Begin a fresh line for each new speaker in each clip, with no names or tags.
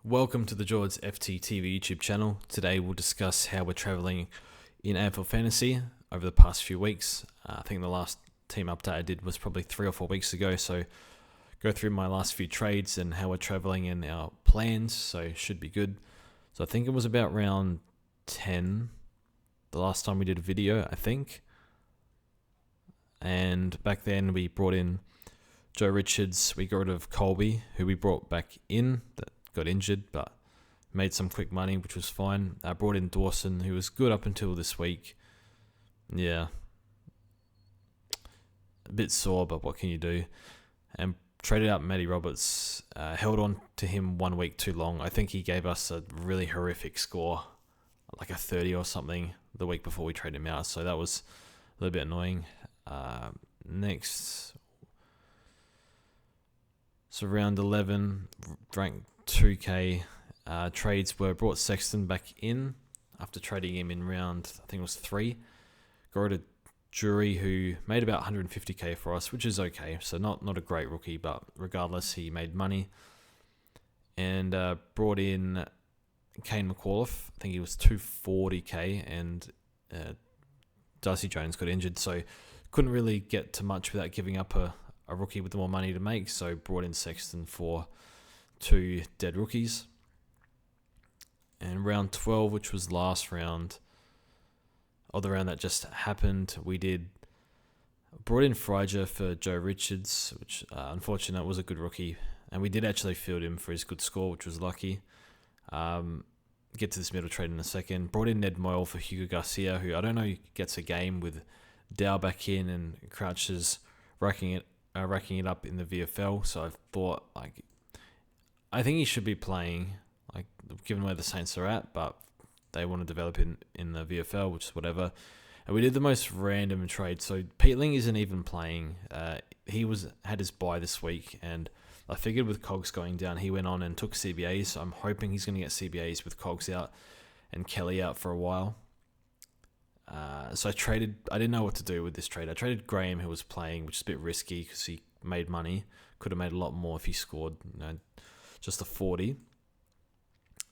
Welcome to the George FT YouTube channel. Today we'll discuss how we're travelling in AFL Fantasy over the past few weeks. I think the last team update I did was probably 3 or 4 weeks ago, so go through my last few trades and how we're travelling in our plans, so should be good. So I think it was about round 10 the last time we did a video, I think. And back then we brought in Joe Richards, we got rid of Colby, who we brought back in, that got injured, but made some quick money, which was fine. I brought in Dawson, who was good up until this week. Yeah. A bit sore, but what can you do? And traded out Matty Roberts, held on to him 1 week too long. I think he gave us a really horrific score, like a 30 or something, the week before we traded him out, so that was a little bit annoying. Next, so round 11, ranked 2K trades were brought Sexton back in after trading him in round, I think it was 3. Got rid of Jury, who made about 150k for us, which is okay. So not a great rookie, but regardless, he made money. And brought in Kane McAuliffe. I think he was 240k, and Darcy Jones got injured, so couldn't really get to much without giving up a rookie with more money to make. So brought in Sexton for 2 dead rookies. And round 12, which was last round, or the round that just happened, we brought in Friger for Joe Richards, which unfortunately was a good rookie, and we did actually field him for his good score, which was lucky. Get to this middle trade in a second. Brought in Ned Moyle for Hugo Garcia, who I don't know gets a game with Dow back in and Crouch is racking it up in the VFL. So I thought, I think he should be playing, given where the Saints are at, but they want to develop in the VFL, which is whatever. And we did the most random trade. So Peatling isn't even playing. He had his bye this week, and I figured with Cogs going down, he went on and took CBAs. So I'm hoping he's going to get CBAs with Cogs out and Kelly out for a while. So I didn't know what to do with this trade. I traded Graham, who was playing, which is a bit risky because he made money. Could have made a lot more if he scored, just a 40.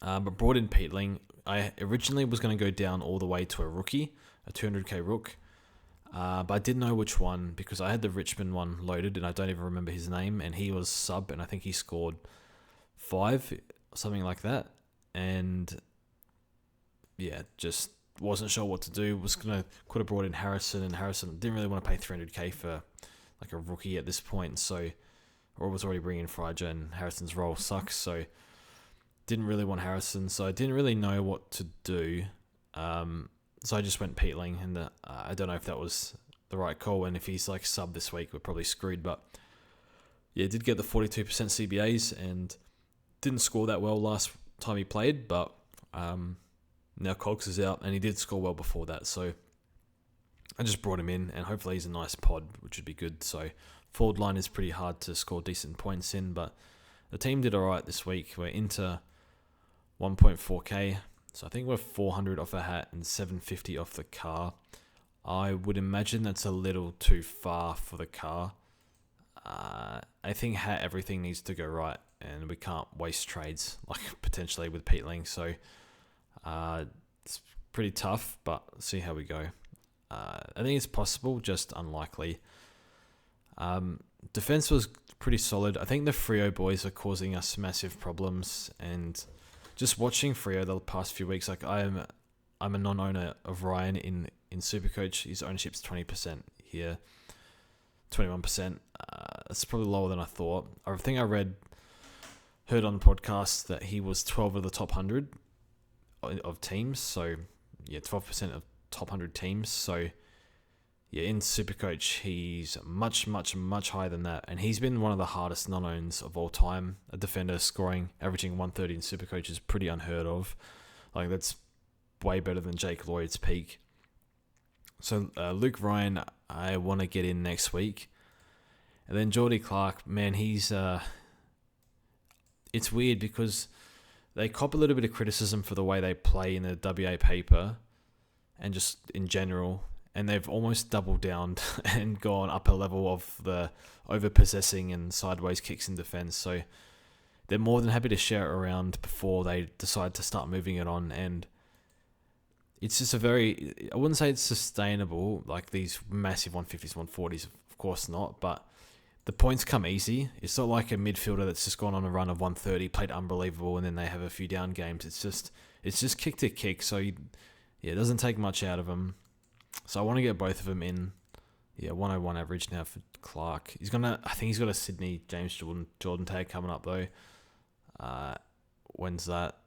But brought in Peatling. I originally was going to go down all the way to a rookie, a 200k rook. But I didn't know which one because I had the Richmond one loaded and I don't even remember his name. And he was sub and I think he scored 5, something like that. And yeah, just wasn't sure what to do. Could have brought in Harrison, and Harrison didn't really want to pay 300k for a rookie at this point. So, or was already bringing in Friger, and Harrison's role sucks. So didn't really want Harrison, so I didn't really know what to do. So I just went Peatling, and I don't know if that was the right call, and if he's sub this week, we're probably screwed. But yeah, did get the 42% CBAs, and didn't score that well last time he played, but now Cogs is out, and he did score well before that, so I just brought him in, and hopefully he's a nice pod, which would be good. So forward line is pretty hard to score decent points in, but the team did alright this week. We're into 1.4k, so I think we're 400 off a hat and 750 off the car. I would imagine that's a little too far for the car. I think hat everything needs to go right, and we can't waste trades potentially with Peatling. So it's pretty tough, but see how we go. I think it's possible, just unlikely. Defense was pretty solid. I think the Freo boys are causing us massive problems, and just watching Freo the past few weeks, I'm a non-owner of Ryan in Supercoach. His ownership's 20% here, 21%. It's probably lower than I thought. I think I heard on the podcast that he was 12 of the top 100 of teams. So yeah, 12% of top 100 teams. So yeah, in Supercoach, he's much, much, much higher than that. And he's been one of the hardest non-owns of all time. A defender averaging 130 in Supercoach is pretty unheard of. That's way better than Jake Lloyd's peak. So Luke Ryan, I want to get in next week. And then Geordie Clark, man, he's... it's weird because they cop a little bit of criticism for the way they play in the WA paper and just in general. And they've almost doubled down and gone up a level of the over-possessing and sideways kicks in defence. So they're more than happy to share it around before they decide to start moving it on. And it's just I wouldn't say it's sustainable, like these massive 150s, 140s, of course not, but the points come easy. It's not like a midfielder that's just gone on a run of 130, played unbelievable, and then they have a few down games. It's just kick to kick, so it doesn't take much out of them. So I want to get both of them in. Yeah, 101 average now for Clark. I think he's got a Sydney James Jordan tag coming up though. When's that?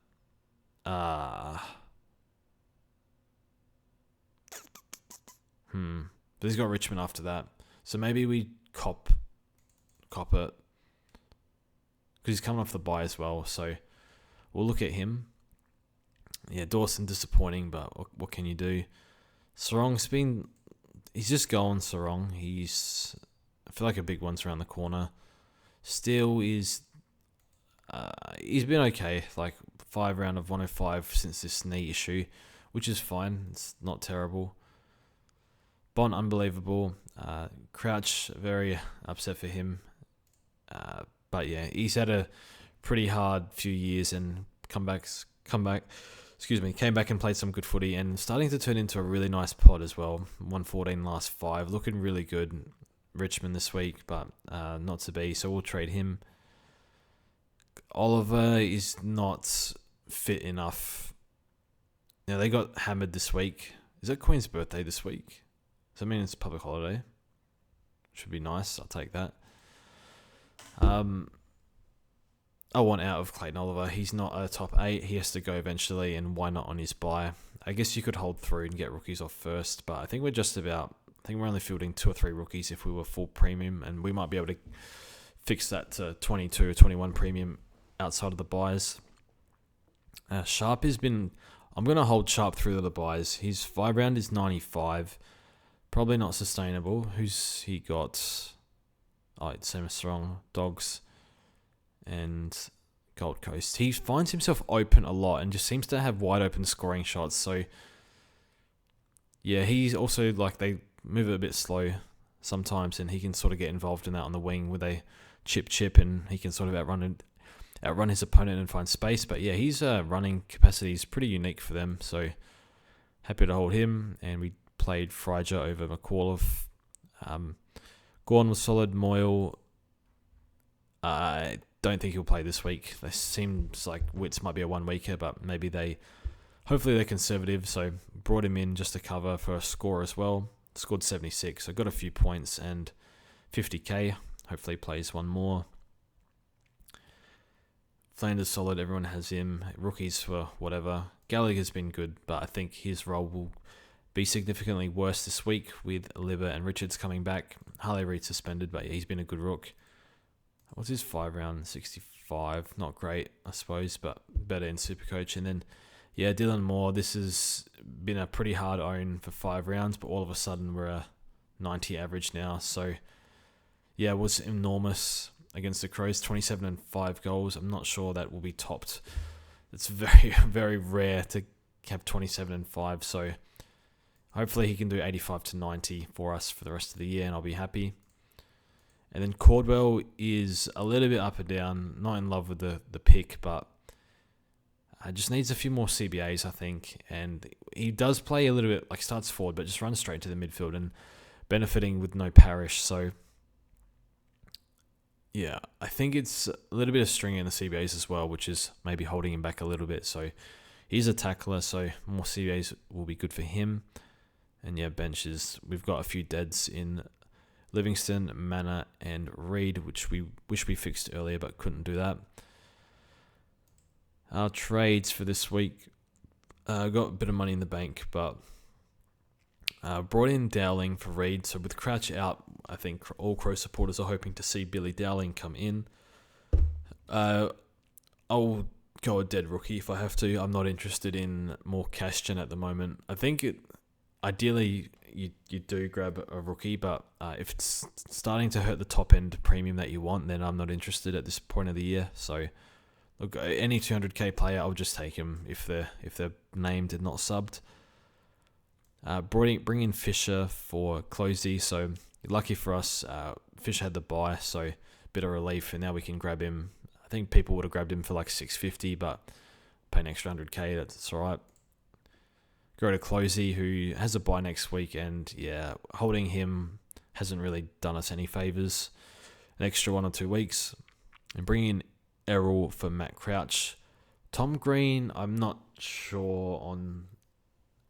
But he's got Richmond after that. So maybe we cop it, because he's coming off the bye as well. So we'll look at him. Yeah, Dawson disappointing, but what can you do? He's just going Sarong. I feel like a big one's around the corner. Steele he's been okay, like 5 round of 105 since this knee issue, which is fine. It's not terrible. Bond, unbelievable. Crouch, very upset for him. But yeah, he's had a pretty hard few years and came back and played some good footy and starting to turn into a really nice pod as well. 114 last 5, looking really good. Richmond this week, but not to be, so we'll trade him. Oliver is not fit enough. Now, they got hammered this week. Is it Queen's birthday this week? Does that mean it's a public holiday? Should be nice. I'll take that. I want out of Clayton Oliver. He's not a top 8. He has to go eventually, and why not on his bye? I guess you could hold through and get rookies off first, but I think we're only fielding 2 or 3 rookies if we were full premium, and we might be able to fix that to 22 or 21 premium outside of the buys. Sharp I'm going to hold Sharp through the buys. His 5 round is 95. Probably not sustainable. Who's he got? Oh, it's Sam Strong, Dogs, and Gold Coast. He finds himself open a lot and just seems to have wide open scoring shots. So, yeah, he's also like they move it a bit slow sometimes, and he can sort of get involved in that on the wing where they chip, and he can sort of outrun his opponent and find space. But yeah, his running capacity is pretty unique for them. So happy to hold him, and we played Fryger over McAuliffe. Gorn was solid. Moyle, I don't think he'll play this week. It seems like Witts might be a 1 weeker, but hopefully they're conservative. So brought him in just to cover for a score as well. Scored 76, so got a few points and 50k. Hopefully plays one more. Flanders solid. Everyone has him. Rookies for whatever. Gallagher's been good, but I think his role will be significantly worse this week with Libba and Richards coming back. Harley Reid suspended, but yeah, he's been a good rook. What's his 5 round? 65. Not great, I suppose, but better in Supercoach. And then, yeah, Dylan Moore. This has been a pretty hard own for 5 rounds, but all of a sudden we're a 90 average now. So, yeah, it was enormous against the Crows. 27 and 5 goals. I'm not sure that will be topped. It's very, very rare to have 27 and 5. So, hopefully he can do 85 to 90 for us for the rest of the year, and I'll be happy. And then Cordwell is a little bit up and down. Not in love with the pick, but just needs a few more CBAs, I think. And he does play a little bit, like starts forward, but just runs straight to the midfield and benefiting with no Parish. So, yeah, I think it's a little bit of string in the CBAs as well, which is maybe holding him back a little bit. So, he's a tackler, so more CBAs will be good for him. And yeah, benches. We've got a few deads in Livingston, Manor, and Reed, which we wish we fixed earlier, but couldn't do that. Our trades for this week, got a bit of money in the bank, but brought in Dowling for Reed. So with Crouch out, I think all Crow supporters are hoping to see Billy Dowling come in. I'll go a dead rookie if I have to. I'm not interested in more cash gen at the moment. I think ideally you do grab a rookie, but if it's starting to hurt the top end premium that you want, then I'm not interested at this point of the year. So look, any 200k player, I'll just take him if they're named and not subbed. Bring in Fisher for Closey. So lucky for us, Fisher had the bye, so bit of relief, and now we can grab him I think people would have grabbed him for like 650, but pay an extra 100k, that's alright. Go to Closey, who has a bye next week, and yeah, holding him hasn't really done us any favours. An extra 1 or 2 weeks. And bringing in Errol for Matt Crouch. Tom Green, I'm not sure on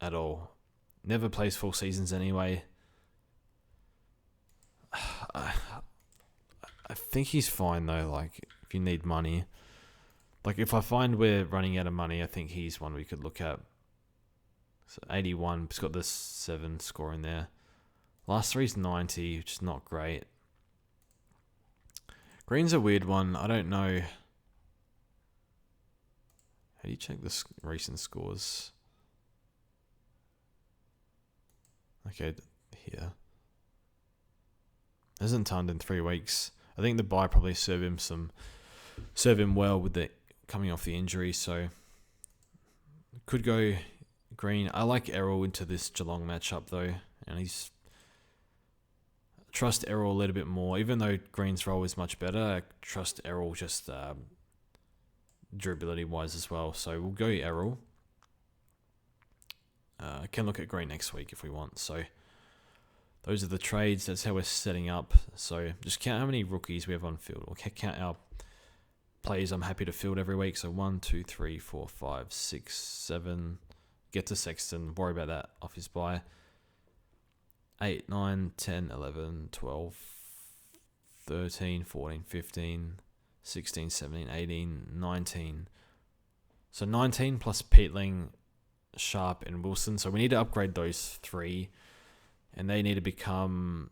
at all. Never plays full seasons anyway. I think he's fine though, like if you need money. Like if I find we're running out of money, I think he's one we could look at. So 81, he's got the 7 score in there. Last 3's 90, which is not great. Green's a weird one. I don't know. How do you check the recent scores? Okay, here. Hasn't turned in 3 weeks. I think the bye probably serve him well with the coming off the injury, so could go Green. I like Errol into this Geelong matchup though, and trust Errol a little bit more. Even though Green's role is much better, I trust Errol just durability wise as well. So we'll go Errol. Can look at Green next week if we want. So those are the trades. That's how we're setting up. So just count how many rookies we have on field, or count our players I'm happy to field every week. So 1, 2, 3, 4, 5, 6, 7. Get to Sexton. Worry about that off his bye. 8, 9, 10, 11, 12, 13, 14, 15, 16, 17, 18, 19. So 19 plus Peatling, Sharp, and Wilson. So we need to upgrade those 3. And they need to become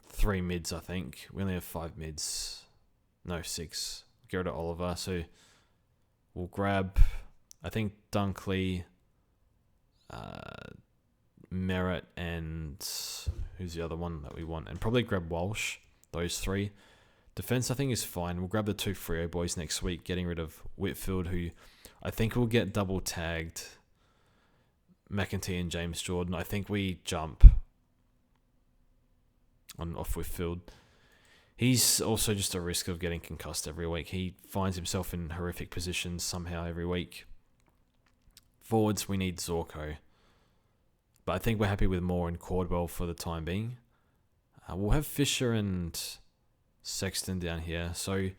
3 mids, I think. We only have 5 mids. No, 6. Get rid of Oliver. So we'll grab, I think, Dunkley, Merritt, and who's the other one that we want? And probably grab Walsh. Those 3. Defense, I think, is fine. We'll grab the 2 Freo boys next week, getting rid of Whitfield, who I think will get double tagged. McEntee and James Jordan. I think we jump on off Whitfield. He's also just a risk of getting concussed every week. He finds himself in horrific positions somehow every week. Forwards, we need Zorko. But I think we're happy with Moore and Cordwell for the time being. We'll have Fisher and Sexton down here. So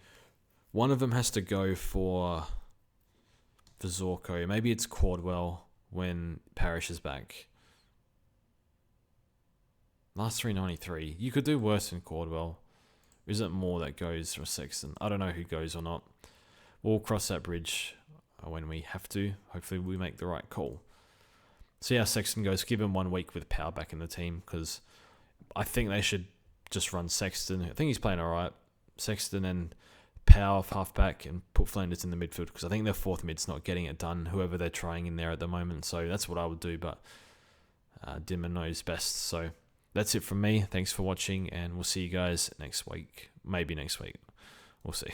one of them has to go for Zorko. Maybe it's Cordwell when Parrish is back. Last 393. You could do worse than Cordwell. Is it more that goes for Sexton? I don't know who goes or not. We'll cross that bridge when we have to. Hopefully we make the right call. See how Sexton goes. Give him 1 week with Power back in the team, because I think they should just run Sexton. I think he's playing alright. Sexton and Power halfback, and put Flanders in the midfield, because I think their 4th mid's not getting it done, whoever they're trying in there at the moment. So that's what I would do, but Dimmer knows best. So that's it from me. Thanks for watching, and we'll see you guys next week. Maybe next week. We'll see.